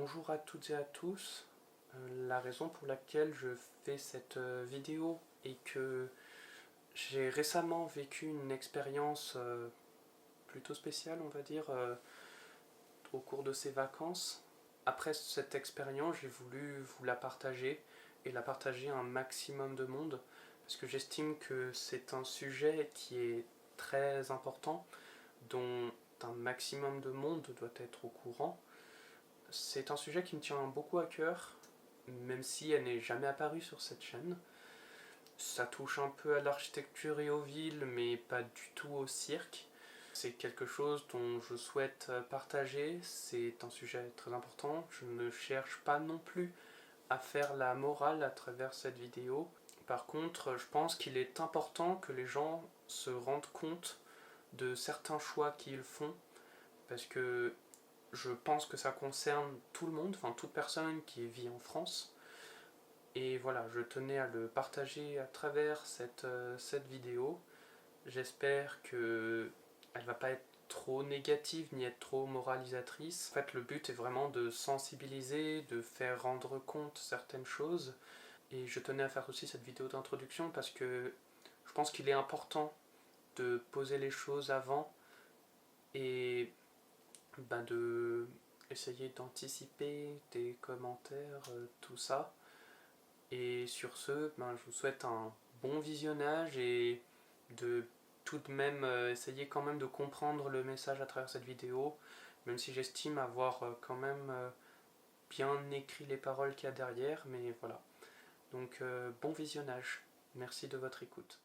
Bonjour à toutes et à tous. La raison pour laquelle je fais cette vidéo est que j'ai récemment vécu une expérience plutôt spéciale, on va dire, au cours de ces vacances. Après cette expérience, j'ai voulu vous la partager et la partager à un maximum de monde parce que j'estime que c'est un sujet qui est très important, dont un maximum de monde doit être au courant. C'est un sujet qui me tient beaucoup à cœur, même si elle n'est jamais apparue sur cette chaîne. Ça touche un peu à l'architecture et aux villes, mais pas du tout au cirque. C'est quelque chose dont je souhaite partager, c'est un sujet très important. Je ne cherche pas non plus à faire la morale à travers cette vidéo. Par contre, je pense qu'il est important que les gens se rendent compte de certains choix qu'ils font, parce que je pense que ça concerne tout le monde, enfin toute personne qui vit en France. Et voilà, je tenais à le partager à travers cette vidéo. J'espère qu'elle ne va pas être trop négative ni être trop moralisatrice. En fait, le but est vraiment de sensibiliser, de faire rendre compte certaines choses. Et je tenais à faire aussi cette vidéo d'introduction parce que je pense qu'il est important de poser les choses avant et de essayer d'anticiper des commentaires, tout ça. Et sur ce, je vous souhaite un bon visionnage et de tout de même essayer quand même de comprendre le message à travers cette vidéo, même si j'estime avoir quand même bien écrit les paroles qu'il y a derrière, mais voilà. Donc bon visionnage, merci de votre écoute.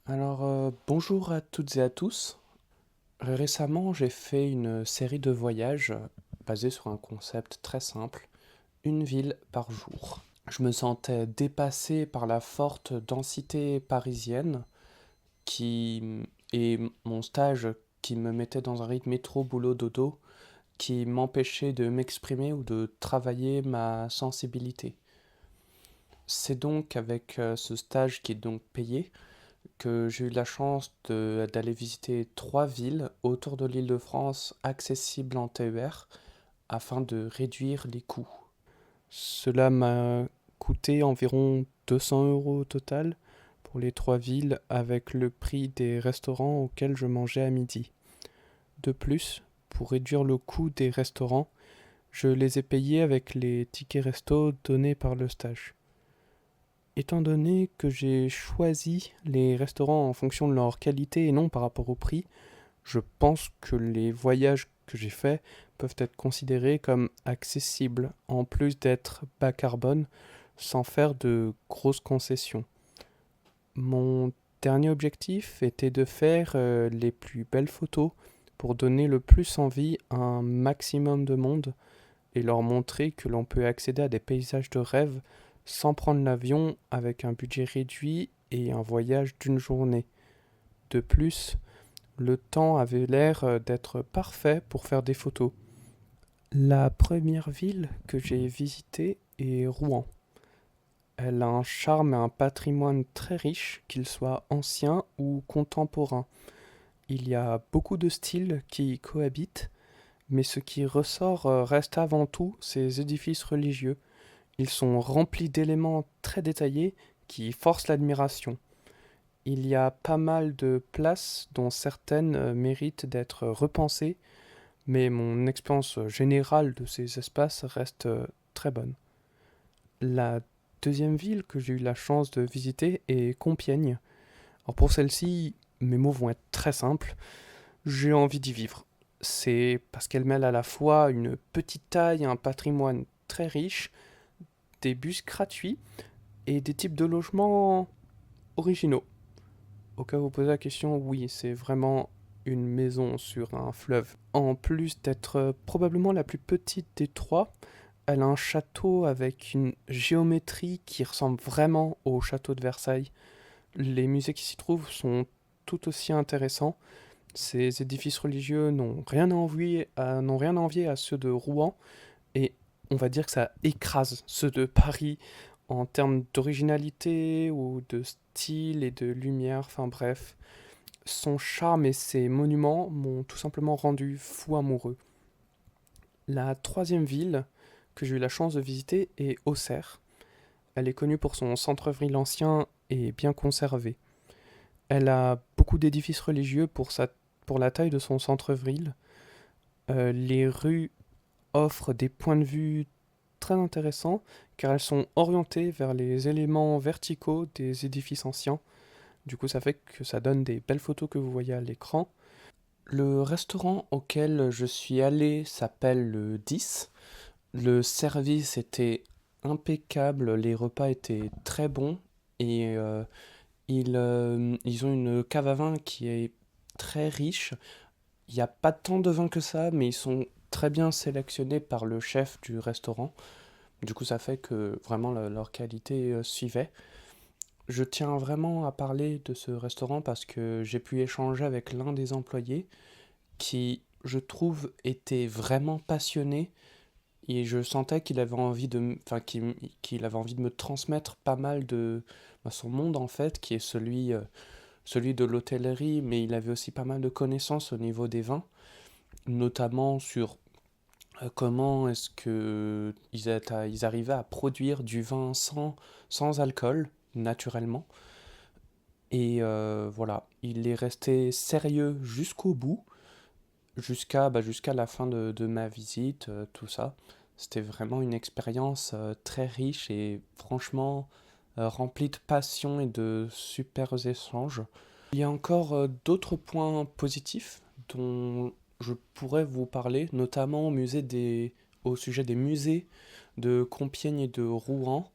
Alors bonjour à toutes et à tous. Récemment, j'ai fait une série de voyages basée sur un concept très simple, une ville par jour. Je me sentais dépassé par la forte densité parisienne et mon stage qui me mettait dans un rythme métro boulot dodo qui m'empêchait de m'exprimer ou de travailler ma sensibilité. C'est donc avec ce stage qui est donc payé que j'ai eu la chance d'aller visiter 3 villes autour de l'Île-de-France accessibles en TER afin de réduire les coûts. Cela m'a coûté environ 200 € au total pour les 3 villes avec le prix des restaurants auxquels je mangeais à midi. De plus, pour réduire le coût des restaurants, je les ai payés avec les tickets resto donnés par le stage. Étant donné que j'ai choisi les restaurants en fonction de leur qualité et non par rapport au prix, je pense que les voyages que j'ai faits peuvent être considérés comme accessibles, en plus d'être bas carbone, sans faire de grosses concessions. Mon dernier objectif était de faire les plus belles photos pour donner le plus envie à un maximum de monde et leur montrer que l'on peut accéder à des paysages de rêve sans prendre l'avion avec un budget réduit et un voyage d'une journée. De plus, le temps avait l'air d'être parfait pour faire des photos. La première ville que j'ai visitée est Rouen. Elle a un charme et un patrimoine très riche, qu'ils soient anciens ou contemporains. Il y a beaucoup de styles qui y cohabitent, mais ce qui ressort reste avant tout ces édifices religieux. Ils sont remplis d'éléments très détaillés qui forcent l'admiration. Il y a pas mal de places dont certaines méritent d'être repensées, mais mon expérience générale de ces espaces reste très bonne. La deuxième ville que j'ai eu la chance de visiter est Compiègne. Alors pour celle-ci, mes mots vont être très simples. J'ai envie d'y vivre. C'est parce qu'elle mêle à la fois une petite taille et un patrimoine très riche, des bus gratuits et des types de logements originaux. Au cas où vous posez la question, oui, c'est vraiment une maison sur un fleuve. En plus d'être probablement la plus petite des 3, elle a un château avec une géométrie qui ressemble vraiment au château de Versailles. Les musées qui s'y trouvent sont tout aussi intéressants. Ces édifices religieux n'ont rien à envier à ceux de Rouen, et on va dire que ça écrase ceux de Paris en termes d'originalité ou de style et de lumière, enfin bref. Son charme et ses monuments m'ont tout simplement rendu fou amoureux. La troisième ville que j'ai eu la chance de visiter est Auxerre. Elle est connue pour son centre-ville ancien et bien conservé. Elle a beaucoup d'édifices religieux pour la taille de son centre-ville. Les rues offrent des points de vue très intéressants car elles sont orientées vers les éléments verticaux des édifices anciens. Du coup, ça fait que ça donne des belles photos que vous voyez à l'écran. Le restaurant auquel je suis allé s'appelle le 10. Le service était impeccable, les repas étaient très bons et ils ont une cave à vin qui est très riche. Il n'y a pas tant de vin que ça, mais ils sont très bien sélectionnés par le chef du restaurant. Du coup, ça fait que vraiment leur qualité suivait. Je tiens vraiment à parler de ce restaurant parce que j'ai pu échanger avec l'un des employés qui, je trouve, était vraiment passionné et je sentais qu'il avait envie qu'il avait envie de me transmettre pas mal de son monde en fait, qui est celui de l'hôtellerie, mais il avait aussi pas mal de connaissances au niveau des vins, notamment sur comment est-ce que ils arrivaient à produire du vin sans alcool, naturellement. Et voilà, il est resté sérieux jusqu'au bout, jusqu'à la fin de ma visite, tout ça. C'était vraiment une expérience très riche et franchement remplie de passion et de super échanges. Il y a encore d'autres points positifs dont je pourrais vous parler, notamment au sujet des musées de Compiègne et de Rouen,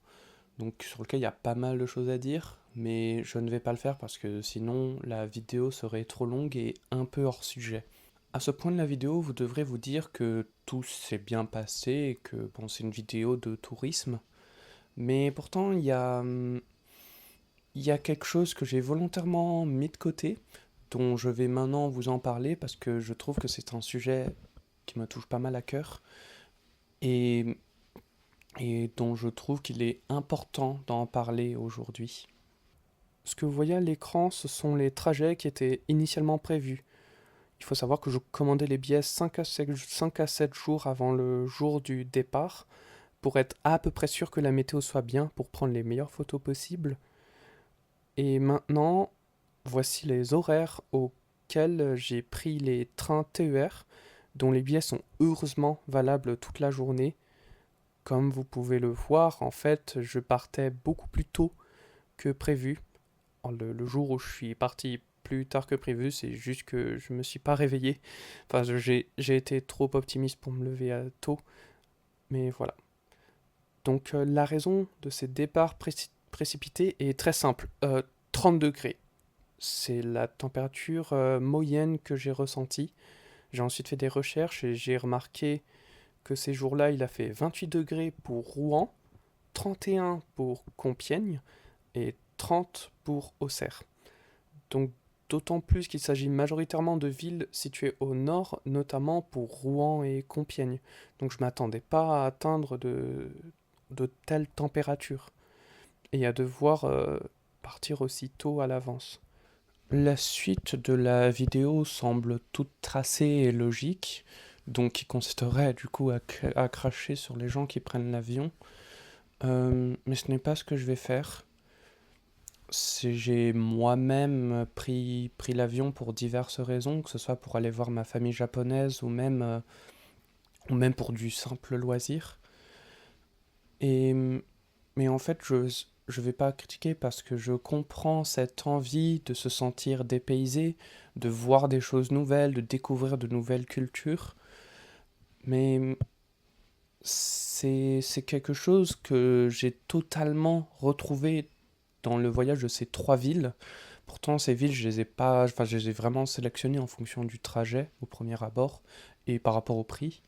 donc sur lequel il y a pas mal de choses à dire, mais je ne vais pas le faire parce que sinon la vidéo serait trop longue et un peu hors sujet. À ce point de la vidéo, vous devrez vous dire que tout s'est bien passé et que bon, c'est une vidéo de tourisme, mais pourtant il y a quelque chose que j'ai volontairement mis de côté, dont je vais maintenant vous en parler parce que je trouve que c'est un sujet qui me touche pas mal à cœur et, et dont je trouve qu'il est important d'en parler aujourd'hui. Ce que vous voyez à l'écran, ce sont les trajets qui étaient initialement prévus. Il faut savoir que je commandais les billets 5 à 7 jours avant le jour du départ pour être à peu près sûr que la météo soit bien pour prendre les meilleures photos possibles. Et maintenant, voici les horaires auxquels j'ai pris les trains TER, dont les billets sont heureusement valables toute la journée. Comme vous pouvez le voir, en fait, je partais beaucoup plus tôt que prévu. Le jour où je suis parti plus tard que prévu, c'est juste que je me suis pas réveillé. Enfin, j'ai été trop optimiste pour me lever tôt, mais voilà. Donc la raison de ces départs précipités est très simple. 30 degrés. C'est la température moyenne que j'ai ressentie. J'ai ensuite fait des recherches et j'ai remarqué que ces jours-là, il a fait 28 degrés pour Rouen, 31 pour Compiègne et 30 pour Auxerre. Donc d'autant plus qu'il s'agit majoritairement de villes situées au nord, notamment pour Rouen et Compiègne. Donc je ne m'attendais pas à atteindre de telles températures et à devoir partir aussi tôt à l'avance. La suite de la vidéo semble toute tracée et logique, donc qui consisterait du coup à cracher sur les gens qui prennent l'avion. Mais ce n'est pas ce que je vais faire. J'ai moi-même pris l'avion pour diverses raisons, que ce soit pour aller voir ma famille japonaise ou même pour du simple loisir. Et, mais en fait, je vais pas critiquer parce que je comprends cette envie de se sentir dépaysé, de voir des choses nouvelles, de découvrir de nouvelles cultures. Mais c'est quelque chose que j'ai totalement retrouvé dans le voyage de ces trois villes. Pourtant, ces villes, je les ai pas, enfin, je les ai vraiment sélectionnées en fonction du trajet au premier abord et par rapport au prix.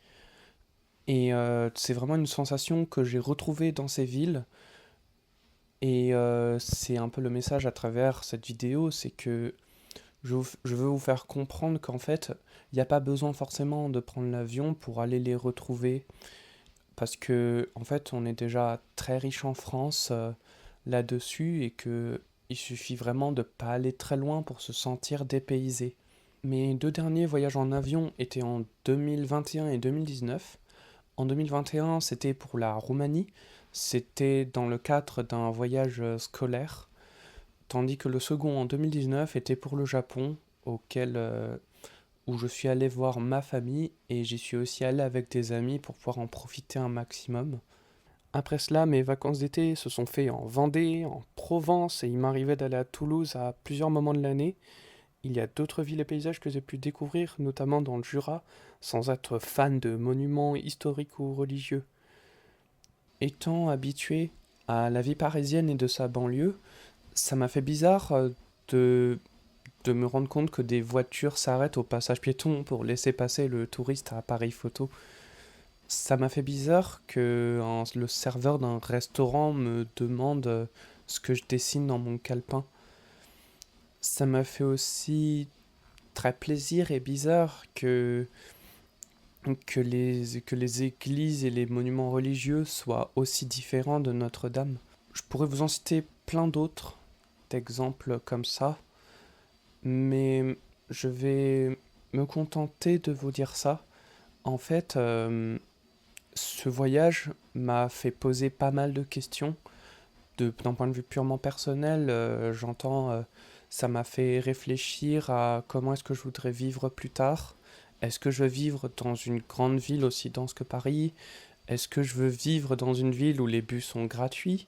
Et c'est vraiment une sensation que j'ai retrouvée dans ces villes. Et c'est un peu le message à travers cette vidéo, c'est que je veux vous faire comprendre qu'en fait, il n'y a pas besoin forcément de prendre l'avion pour aller les retrouver. Parce que, en fait, on est déjà très riche en France là-dessus et que Il suffit vraiment de pas aller très loin pour se sentir dépaysé. Mes deux derniers voyages en avion étaient en 2021 et 2019. En 2021, c'était pour la Roumanie. C'était dans le cadre d'un voyage scolaire. Tandis que le second en 2019 était pour le Japon, où je suis allé voir ma famille et j'y suis aussi allé avec des amis pour pouvoir en profiter un maximum. Après cela, mes vacances d'été se sont faites en Vendée, en Provence et il m'arrivait d'aller à Toulouse à plusieurs moments de l'année. Il y a d'autres villes et paysages que j'ai pu découvrir, notamment dans le Jura, sans être fan de monuments historiques ou religieux. Étant habitué à la vie parisienne et de sa banlieue, ça m'a fait bizarre de, de me rendre compte que des voitures s'arrêtent au passage piéton pour laisser passer le touriste à appareil photo. Ça m'a fait bizarre que le serveur d'un restaurant me demande ce que je dessine dans mon calepin. Ça m'a fait aussi très plaisir et bizarre que les églises et les monuments religieux soient aussi différents de Notre-Dame. Je pourrais vous en citer plein d'autres d'exemples comme ça, mais je vais me contenter de vous dire ça. En fait, ce voyage m'a fait poser pas mal de questions. D'un point de vue purement personnel, ça m'a fait réfléchir à comment est-ce que je voudrais vivre plus tard. Est-ce que je veux vivre dans une grande ville aussi dense que Paris? Est-ce que je veux vivre dans une ville où les bus sont gratuits?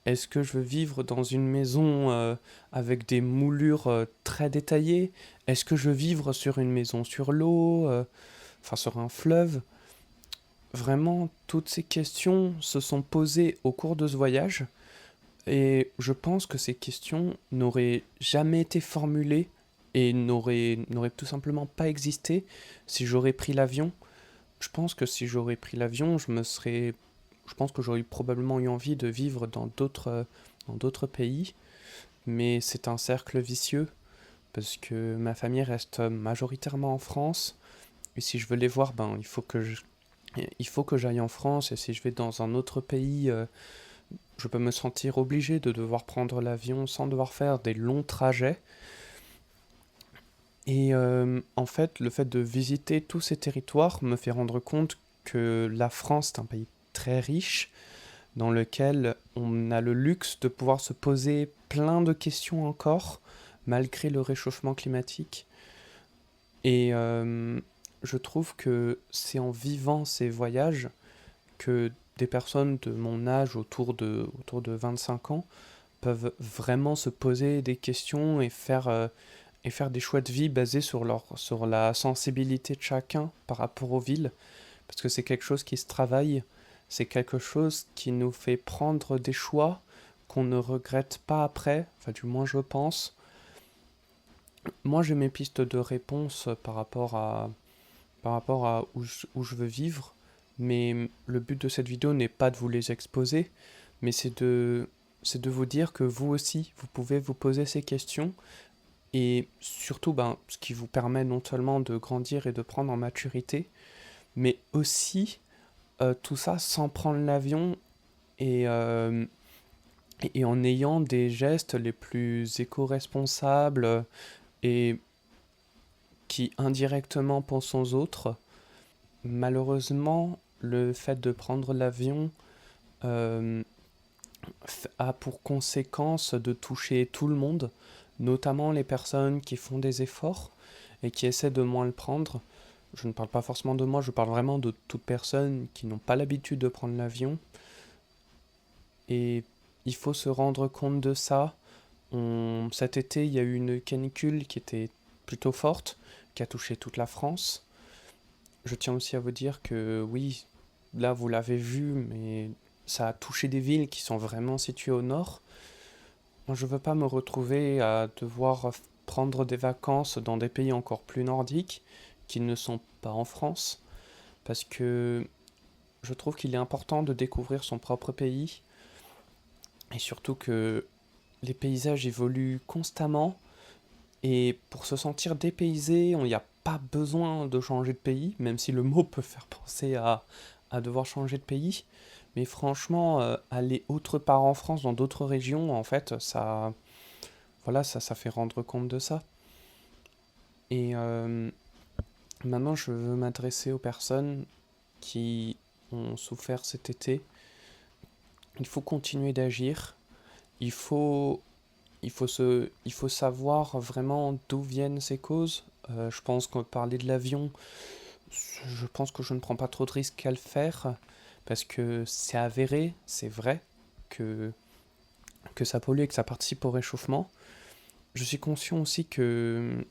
Est-ce que je veux vivre dans une maison avec des moulures très détaillées? Est-ce que je veux vivre sur une maison sur l'eau, enfin sur un fleuve? Vraiment, toutes ces questions se sont posées au cours de ce voyage et je pense que ces questions n'auraient jamais été formulées et n'auraient tout simplement pas existé si j'aurais pris l'avion. Je pense que si j'aurais pris l'avion, je pense que j'aurais probablement eu envie de vivre dans d'autres pays, mais c'est un cercle vicieux parce que ma famille reste majoritairement en France et si je veux les voir, ben il faut que j'aille en France et si je vais dans un autre pays, je peux me sentir obligé de devoir prendre l'avion sans devoir faire des longs trajets. Et en fait, le fait de visiter tous ces territoires me fait rendre compte que la France est un pays très riche, dans lequel on a le luxe de pouvoir se poser plein de questions encore, malgré le réchauffement climatique. Et je trouve que c'est en vivant ces voyages que des personnes de mon âge, autour de 25 ans, peuvent vraiment se poser des questions et faire des choix de vie basés sur la sensibilité de chacun par rapport aux villes. Parce que c'est quelque chose qui se travaille, c'est quelque chose qui nous fait prendre des choix qu'on ne regrette pas après, enfin du moins je pense. Moi j'ai mes pistes de réponse par rapport à où je veux vivre, mais le but de cette vidéo n'est pas de vous les exposer, mais c'est de vous dire que vous aussi, vous pouvez vous poser ces questions, et surtout, ben, ce qui vous permet non seulement de grandir et de prendre en maturité, mais aussi tout ça sans prendre l'avion et, euh, et en ayant des gestes les plus éco-responsables et qui indirectement pensent aux autres. Malheureusement, le fait de prendre l'avion euh, a pour conséquence de toucher tout le monde, notamment les personnes qui font des efforts et qui essaient de moins le prendre. Je ne parle pas forcément de moi, je parle vraiment de toutes personnes qui n'ont pas l'habitude de prendre l'avion. Et il faut se rendre compte de ça. Cet été, il y a eu une canicule qui était plutôt forte, qui a touché toute la France. Je tiens aussi à vous dire que oui, là vous l'avez vu, mais ça a touché des villes qui sont vraiment situées au nord. Moi, je veux pas me retrouver à devoir prendre des vacances dans des pays encore plus nordiques, qui ne sont pas en France, parce que je trouve qu'il est important de découvrir son propre pays, et surtout que les paysages évoluent constamment, et pour se sentir dépaysé, il n'y a pas besoin de changer de pays, même si le mot peut faire penser à devoir changer de pays. Mais franchement, aller autre part en France, dans d'autres régions, en fait, voilà, ça fait rendre compte de ça. Et maintenant, je veux m'adresser aux personnes qui ont souffert cet été. Il faut continuer d'agir. Il faut, il faut savoir vraiment d'où viennent ces causes. Je pense qu'on parlait de l'avion. Je pense que je ne prends pas trop de risques à le faire parce que c'est avéré, c'est vrai que, que ça pollue et que ça participe au réchauffement. Je suis conscient aussi que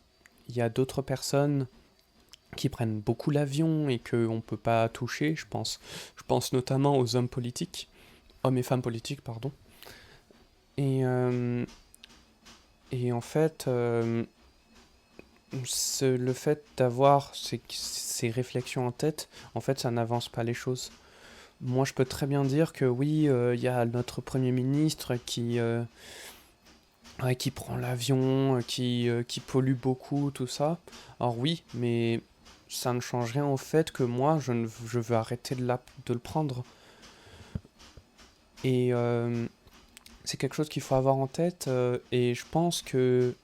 il y a d'autres personnes qui prennent beaucoup l'avion et qu'on ne peut pas toucher. Je pense notamment aux hommes politiques, hommes et femmes politiques, pardon. Et, euh, et en fait, le fait d'avoir ces réflexions en tête, en fait, ça n'avance pas les choses. Moi, je peux très bien dire que oui, y a notre Premier ministre qui prend l'avion, qui pollue beaucoup, tout ça. Alors oui, mais ça ne change rien au fait que moi, je veux arrêter de le prendre. Et c'est quelque chose qu'il faut avoir en tête. Et je pense que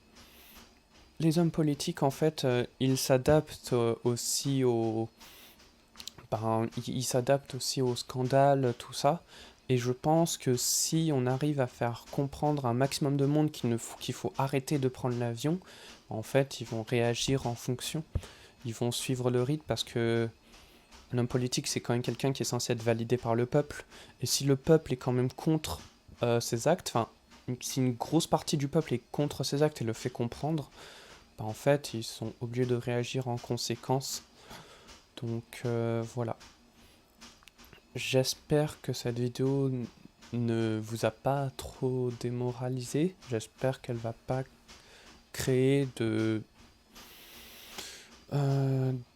les hommes politiques, en fait, ils s'adaptent aussi ils s'adaptent aussi aux scandales, tout ça. Et je pense que si on arrive à faire comprendre à un maximum de monde qu'il faut arrêter de prendre l'avion, en fait, ils vont réagir en fonction. Ils vont suivre le rythme parce que un homme politique, c'est quand même quelqu'un qui est censé être validé par le peuple. Et si le peuple est quand même contre ses actes, enfin, si une grosse partie du peuple est contre ses actes et le fait comprendre, bah, en fait, ils sont obligés de réagir en conséquence. Donc voilà. J'espère que cette vidéo ne vous a pas trop démoralisé. J'espère qu'elle va pas créer euh,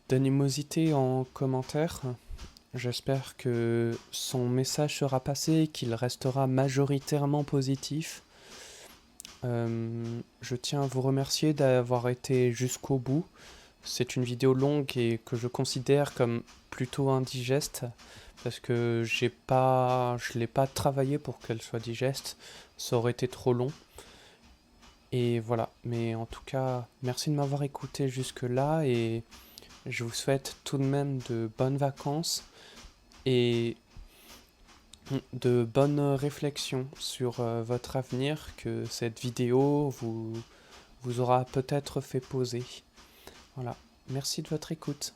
d'animosité en commentaire. J'espère que son message sera passé, qu'il restera majoritairement positif. Je tiens à vous remercier d'avoir été jusqu'au bout. C'est une vidéo longue et que je considère comme plutôt indigeste parce que je l'ai pas travaillé pour qu'elle soit digeste. Ça aurait été trop long. Et voilà. Mais en tout cas, merci de m'avoir écouté jusque-là et je vous souhaite tout de même de bonnes vacances et de bonnes réflexions sur votre avenir que cette vidéo vous aura peut-être fait poser. Voilà. Merci de votre écoute.